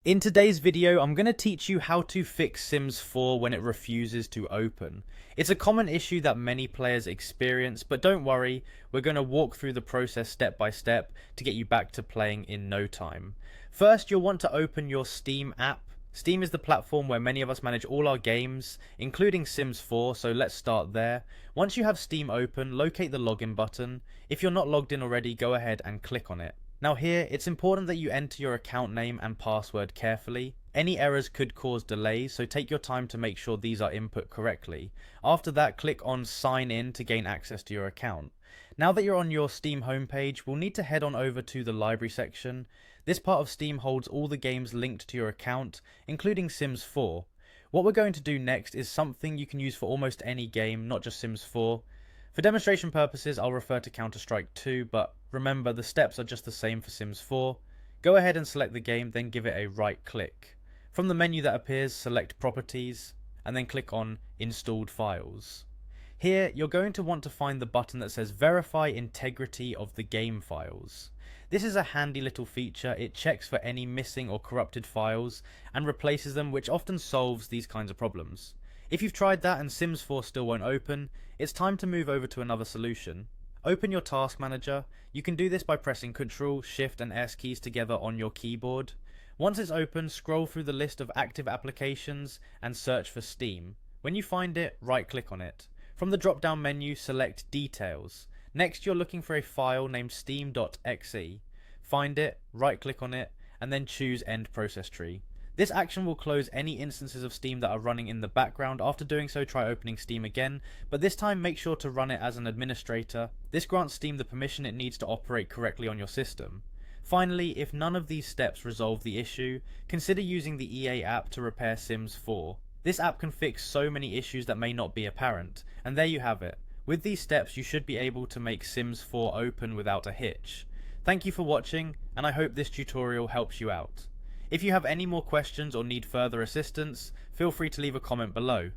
In today's video, I'm going to teach you how to fix Sims 4 when it refuses to open. It's a common issue that many players experience, but don't worry, we're going to walk through the process step by step to get you back to playing in no time. First, you'll want to open your Steam app. Steam is the platform where many of us manage all our games, including Sims 4, so let's start there. Once you have Steam open, locate the login button. If you're not logged in already, go ahead and click on it. Now here, it's important that you enter your account name and password carefully. Any errors could cause delays, so take your time to make sure these are input correctly. After that, click on Sign In to gain access to your account. Now that you're on your Steam homepage, we'll need to head on over to the library section. This part of Steam holds all the games linked to your account, including Sims 4. What we're going to do next is something you can use for almost any game, not just Sims 4. For demonstration purposes, I'll refer to Counter-Strike 2, but remember the steps are just the same for Sims 4. Go ahead and select the game, then give it a right click. From the menu that appears, select Properties, and then click on Installed Files. Here, you're going to want to find the button that says Verify Integrity of the Game Files. This is a handy little feature. It checks for any missing or corrupted files and replaces them, which often solves these kinds of problems. If you've tried that and Sims 4 still won't open, it's time to move over to another solution. Open your task manager. You can do this by pressing Ctrl, Shift and S keys together on your keyboard. Once it's open, scroll through the list of active applications and search for Steam. When you find it, right click on it. From the drop down menu, select Details. Next, you're looking for a file named steam.exe. Find it, right click on it, and then choose End Process Tree. This action will close any instances of Steam that are running in the background. After doing so, try opening Steam again, but this time make sure to run it as an administrator. This grants Steam the permission it needs to operate correctly on your system. Finally, if none of these steps resolve the issue, consider using the EA app to repair Sims 4. This app can fix so many issues that may not be apparent, and there you have it. With these steps, you should be able to make Sims 4 open without a hitch. Thank you for watching, and I hope this tutorial helps you out. If you have any more questions or need further assistance, feel free to leave a comment below.